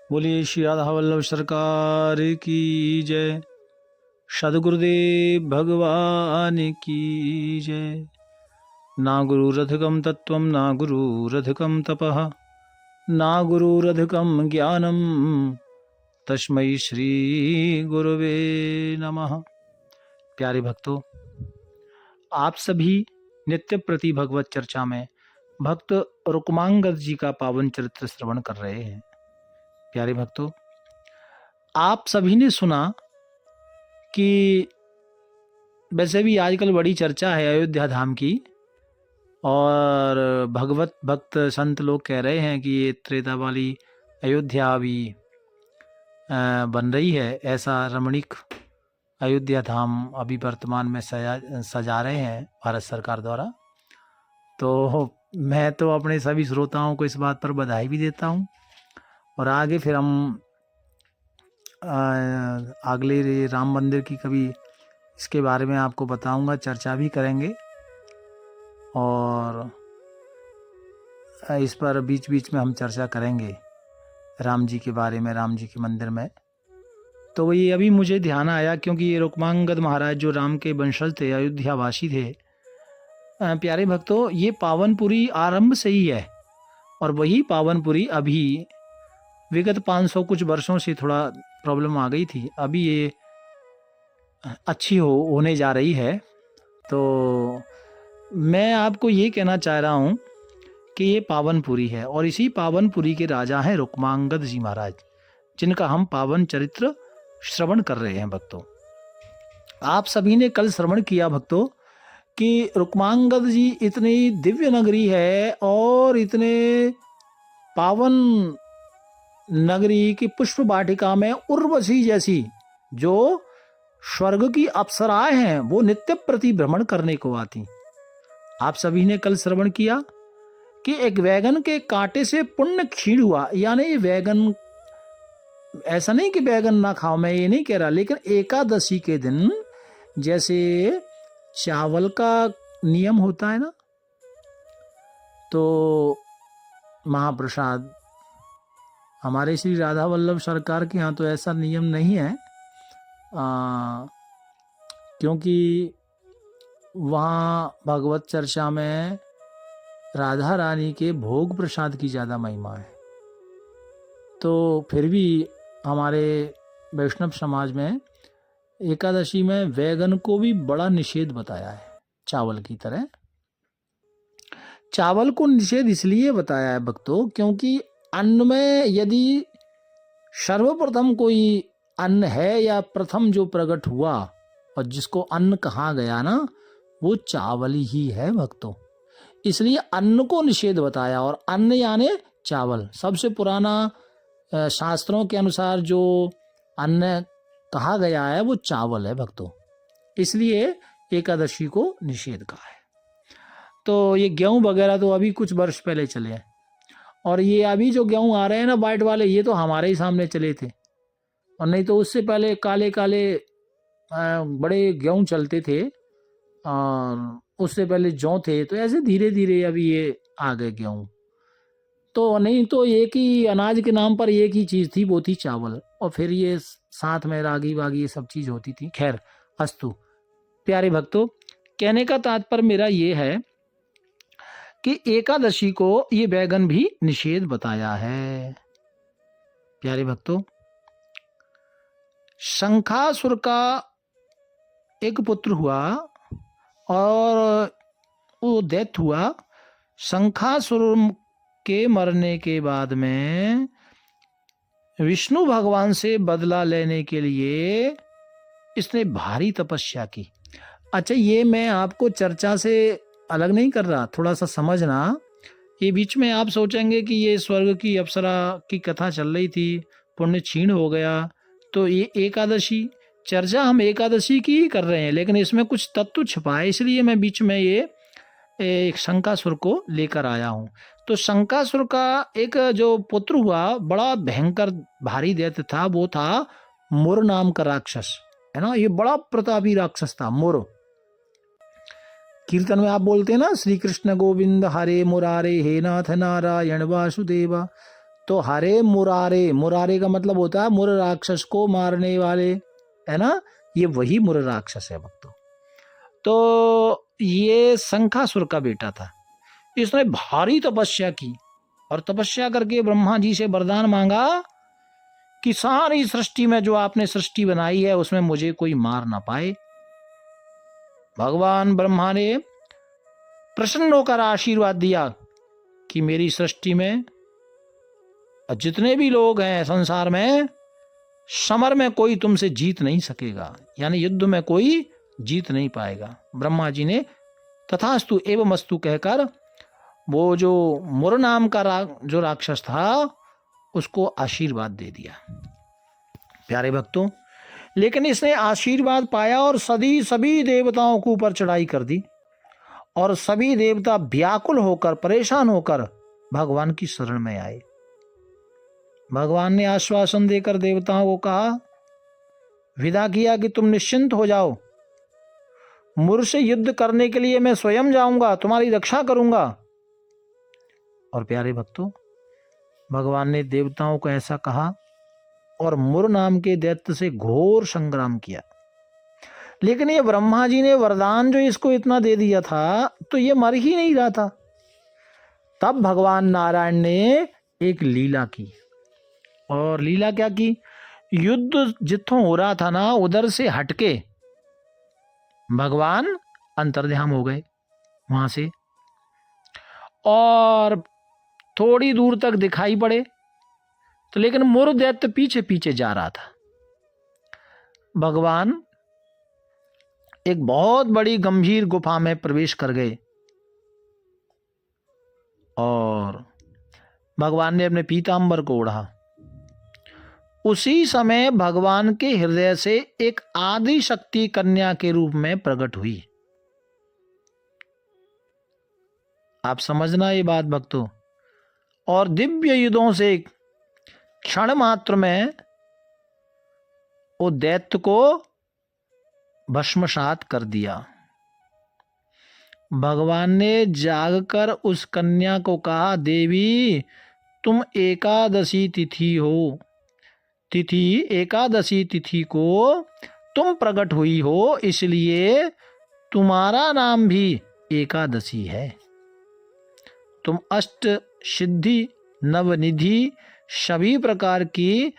बोलिए श्री राधा वल्लभ सरकार की जय। सदगुरुदेव भगवान की जय। ना गुरुरधिकं तत्त्वं ना गुरुरधिकं तपः ना गुरुरधिकं ज्ञानं तस्मै श्री गुरुवे नमः। प्यारे भक्तों, आप सभी नित्य प्रति भगवत चर्चा में भक्त रुक्मांगद जी का पावन चरित्र श्रवण कर रहे हैं। प्यारे भक्तों, आप सभी ने सुना कि वैसे भी आजकल बड़ी चर्चा है अयोध्या धाम की, और भगवत भक्त संत लोग कह रहे हैं कि ये त्रेता वाली अयोध्या अभी बन रही है। ऐसा रमणीक अयोध्या धाम अभी वर्तमान में सजा रहे हैं भारत सरकार द्वारा। तो मैं तो अपने सभी श्रोताओं को इस बात पर बधाई भी देता हूँ, और आगे फिर हम अगले राम मंदिर की कभी इसके बारे में आपको बताऊंगा, चर्चा भी करेंगे, और इस पर बीच बीच में हम चर्चा करेंगे राम जी के बारे में, राम जी के मंदिर में। तो ये अभी मुझे ध्यान आया क्योंकि ये रुक्मांगद महाराज जो राम के वंशज थे, अयोध्यावासी थे। प्यारे भक्तों, ये पावनपुरी आरंभ से ही है, और वही पावनपुरी अभी विगत 500 कुछ वर्षों से थोड़ा प्रॉब्लम आ गई थी, अभी ये अच्छी होने जा रही है। तो मैं आपको ये कहना चाह रहा हूँ कि ये पावनपुरी है, और इसी पावनपुरी के राजा हैं रुक्मांगद जी महाराज, जिनका हम पावन चरित्र श्रवण कर रहे हैं। भक्तों, आप सभी ने कल श्रवण किया भक्तों कि रुक्मांगद जी इतनी दिव्य नगरी है और इतने पावन नगरी की पुष्प वाटिका में उर्वशी जैसी जो स्वर्ग की अप्सराएं हैं वो नित्य प्रति भ्रमण करने को आती। आप सभी ने कल श्रवण किया कि एक वैगन के कांटे से पुण्य क्षीण हुआ, यानी वैगन, ऐसा नहीं कि वैगन ना खाओ, मैं ये नहीं कह रहा, लेकिन एकादशी के दिन जैसे चावल का नियम होता है ना, तो महाप्रसाद हमारे श्री राधा वल्लभ सरकार के यहाँ तो ऐसा नियम नहीं है, क्योंकि वहाँ भगवत चर्चा में राधा रानी के भोग प्रसाद की ज़्यादा महिमा है। तो फिर भी हमारे वैष्णव समाज में एकादशी में वैगन को भी बड़ा निषेध बताया है, चावल की तरह। चावल को निषेध इसलिए बताया है भक्तों, क्योंकि अन्न में यदि सर्वप्रथम कोई अन्न है या प्रथम जो प्रकट हुआ और जिसको अन्न कहा गया ना, वो चावल ही है भक्तों। इसलिए अन्न को निषेध बताया, और अन्न यानी चावल। सबसे पुराना शास्त्रों के अनुसार जो अन्न कहा गया है वो चावल है भक्तों, इसलिए एकादशी को निषेध कहा है। तो ये गेहूं वगैरह तो अभी कुछ वर्ष पहले चले हैं, और ये अभी जो गेहूं आ रहे हैं ना वाइट वाले, ये तो हमारे ही सामने चले थे, और नहीं तो उससे पहले काले काले बड़े गेहूं चलते थे, और उससे पहले जौ थे। तो ऐसे धीरे धीरे अभी ये आ गए गेहूं। तो नहीं तो एक ही अनाज के नाम पर एक ही चीज़ थी, वो थी चावल, और फिर ये साथ में रागी वागी ये सब चीज़ होती थी। खैर अस्तु। प्यारे भक्तों, कहने का तात्पर्य मेरा ये है कि एकादशी को ये वैगन भी निषेध बताया है। प्यारे भक्तों, शंखासुर का एक पुत्र हुआ और वो डेथ हुआ। शंखासुर के मरने के बाद में विष्णु भगवान से बदला लेने के लिए इसने भारी तपस्या की। अच्छा, ये मैं आपको चर्चा से अलग नहीं कर रहा, थोड़ा सा समझना। ये बीच में आप सोचेंगे कि ये स्वर्ग की अप्सरा की कथा चल रही थी, पुण्य क्षीण हो गया, तो ये एकादशी चर्चा हम एकादशी की ही कर रहे हैं, लेकिन इसमें कुछ तत्व छिपा है, इसलिए मैं बीच में ये एक शंकासुर को लेकर आया हूँ। तो शंकासुर का एक जो पुत्र हुआ, बड़ा भयंकर भारी दैत्य था, वो था मुर नाम का राक्षस, है ना। ये बड़ा प्रतापी राक्षस था मुर। कीर्तन में आप बोलते हैं ना, श्री कृष्ण गोविंद हरे मुरारे हे नाथ नारायण वासुदेवा। तो हरे मुरारे, मुरारे का मतलब होता है मुर राक्षस को मारने वाले, है ना, ये वही मुर राक्षस है भक्तों। तो ये शंखासुर का बेटा था। इसने भारी तपस्या की और तपस्या करके ब्रह्मा जी से वरदान मांगा कि सारी सृष्टि में जो आपने सृष्टि बनाई है उसमें मुझे कोई मार ना पाए। भगवान ब्रह्मा ने प्रसन्न होकर आशीर्वाद दिया कि मेरी सृष्टि में जितने भी लोग हैं संसार में, समर में कोई तुमसे जीत नहीं सकेगा, यानी युद्ध में कोई जीत नहीं पाएगा। ब्रह्मा जी ने तथास्तु एवं अस्तु कहकर वो जो मुर नाम का जो राक्षस था उसको आशीर्वाद दे दिया। प्यारे भक्तों, लेकिन इसने आशीर्वाद पाया और सभी देवताओं को ऊपर चढ़ाई कर दी और सभी देवता व्याकुल होकर, परेशान होकर भगवान की शरण में आए। भगवान ने आश्वासन देकर देवताओं को कहा, विदा किया कि तुम निश्चिंत हो जाओ, मुर से युद्ध करने के लिए मैं स्वयं जाऊंगा, तुम्हारी रक्षा करूंगा। और प्यारे भक्तों, भगवान ने देवताओं को ऐसा कहा और मुर नाम के दैत्य से घोर संग्राम किया। लेकिन ये ब्रह्मा जी ने वरदान जो इसको इतना दे दिया था तो ये मर ही नहीं रहा था। तब भगवान नारायण ने एक लीला की। और लीला क्या की? युद्ध जिथों हो रहा था ना उधर से हटके भगवान अंतर्ध्यान हो गए वहां से और थोड़ी दूर तक दिखाई पड़े। तो लेकिन मुर दैत्य पीछे पीछे जा रहा था। भगवान एक बहुत बड़ी गंभीर गुफा में प्रवेश कर गए और भगवान ने अपने पीतांबर को ओढ़ा। उसी समय भगवान के हृदय से एक आदि शक्ति कन्या के रूप में प्रकट हुई। आप समझना ये बात भक्तों। और दिव्य युद्धों से क्षण मात्र में वो दैत्य को भस्मसात कर दिया। भगवान ने जागकर उस कन्या को कहा, देवी तुम एकादशी तिथि हो, एकादशी तिथि को तुम प्रकट हुई हो, इसलिए तुम्हारा नाम भी एकादशी है। तुम अष्ट सिद्धि नवनिधि सभी प्रकार की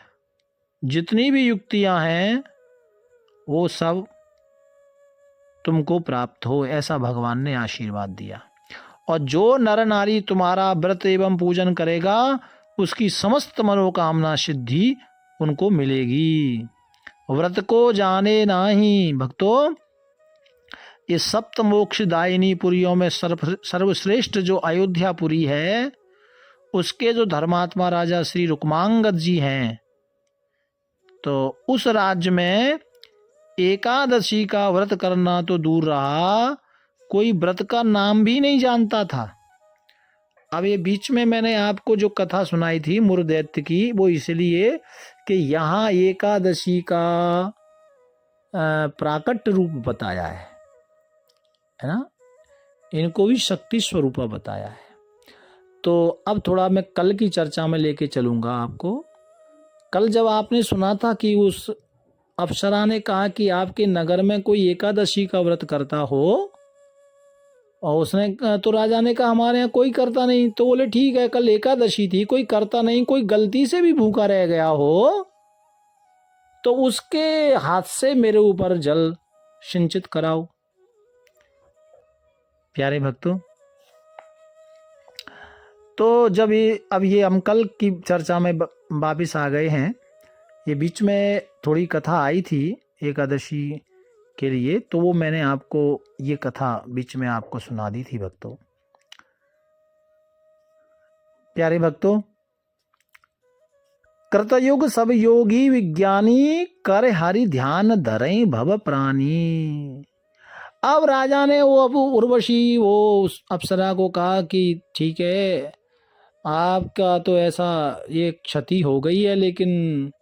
जितनी भी युक्तियां हैं वो सब तुमको प्राप्त हो, ऐसा भगवान ने आशीर्वाद दिया। और जो नर नारी तुम्हारा व्रत एवं पूजन करेगा उसकी समस्त मनोकामना सिद्धि उनको मिलेगी। व्रत को जाने नाही भक्तों, ये सप्त मोक्षदायिनी पुरियों में सर्वश्रेष्ठ जो अयोध्यापुरी है उसके जो धर्मात्मा राजा श्री रुक्मांगद जी हैं, तो उस राज्य में एकादशी का व्रत करना तो दूर रहा, कोई व्रत का नाम भी नहीं जानता था। अब ये बीच में मैंने आपको जो कथा सुनाई थी मुर दैत्य की, वो इसलिए कि यहाँ एकादशी का प्राकट रूप बताया है ना, इनको भी शक्ति स्वरूपा बताया है। तो अब थोड़ा मैं कल की चर्चा में लेके चलूंगा आपको। कल जब आपने सुना था कि उस अप्सरा ने कहा कि आपके नगर में कोई एकादशी का व्रत करता हो, और उसने तो राजा ने कहा हमारे यहाँ कोई करता नहीं। तो बोले ठीक है, कल एकादशी थी, कोई करता नहीं, कोई गलती से भी भूखा रह गया हो तो उसके हाथ से मेरे ऊपर जल सिंचित कराओ। प्यारे भक्तों, तो जब अब ये हम कल की चर्चा में वापिस आ गए हैं। ये बीच में थोड़ी कथा आई थी एकादशी के लिए, तो वो मैंने आपको ये कथा बीच में आपको सुना दी थी भक्तों। प्यारे भक्तों, कृतयुग सब योगी विज्ञानी कर हरि ध्यान धरे भव प्राणी। अब राजा ने वो अब उर्वशी वो उस अप्सरा को कहा कि ठीक है, आपका तो ऐसा ये क्षति हो गई है, लेकिन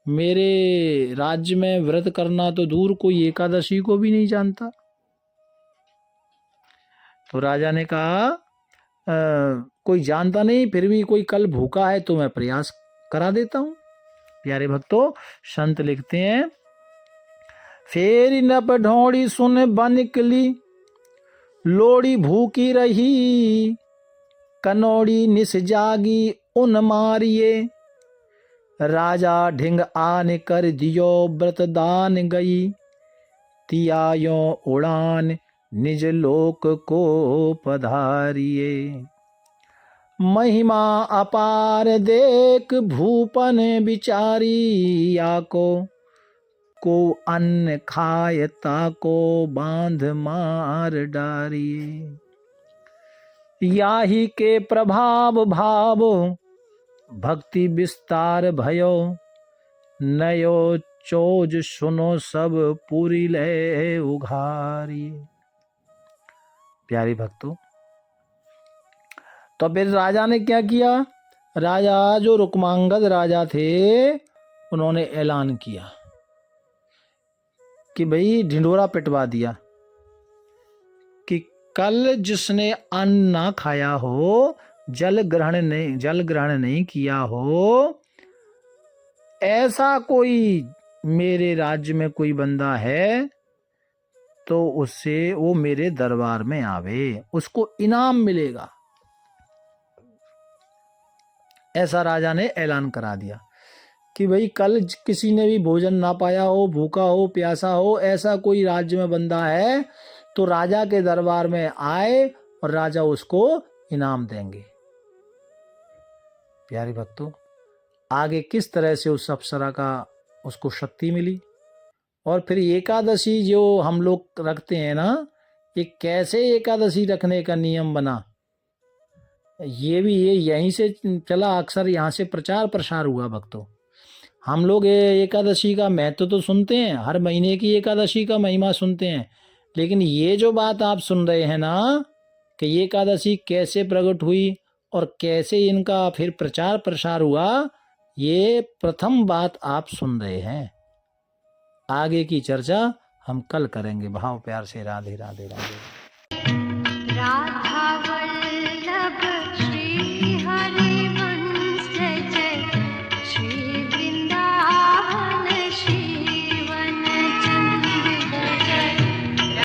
मेरे राज्य में व्रत करना तो दूर, कोई एकादशी को भी नहीं जानता। तो राजा ने कहा कोई जानता नहीं, फिर भी कोई कल भूखा है तो मैं प्रयास करा देता हूँ। प्यारे भक्तों, संत लिखते हैं, फेरी नप ढोड़ी सुन बन निकली, लोड़ी भूखी रही, कनौड़ी निस जागी उन मारिए, राजा ढिंग आन कर दियो व्रत दान गई, तियायो उड़ान निज लोक को पधारिए। महिमा अपार देख भूपन बिचारी, आको को अन्न खायता को बांध मार डारिए। याही के प्रभाव भाव भक्ति विस्तार भयो, नयो चोज सुनो सब पूरी ले उघारी। प्यारे भक्तों, तो फिर राजा ने क्या किया? राजा जो रुक्मांगद राजा थे, उन्होंने ऐलान किया कि भाई ढिंडोरा पिटवा दिया कि कल जिसने अन्न ना खाया हो, जल ग्रहण नहीं किया हो, ऐसा कोई मेरे राज्य में कोई बंदा है तो उससे वो मेरे दरबार में आवे, उसको इनाम मिलेगा। ऐसा राजा ने ऐलान करा दिया कि भाई कल किसी ने भी भोजन ना पाया हो, भूखा हो, प्यासा हो, ऐसा कोई राज्य में बंदा है तो राजा के दरबार में आए और राजा उसको इनाम देंगे। प्यारे भक्तों, आगे किस तरह से उस अप्सरा का उसको शक्ति मिली, और फिर एकादशी जो हम लोग रखते हैं ना, ये कैसे एकादशी रखने का नियम बना, ये भी यहीं से चला, अक्सर यहाँ से प्रचार प्रसार हुआ। भक्तों, हम लोग एकादशी का महत्व तो सुनते हैं, हर महीने की एकादशी का महिमा सुनते हैं, लेकिन ये जो बात आप सुन रहे हैं ना कि ये एकादशी कैसे प्रकट हुई और कैसे इनका फिर प्रचार प्रसार हुआ, ये प्रथम बात आप सुन रहे हैं। आगे की चर्चा हम कल करेंगे। भाव प्यार से राधे राधे राधे। राधा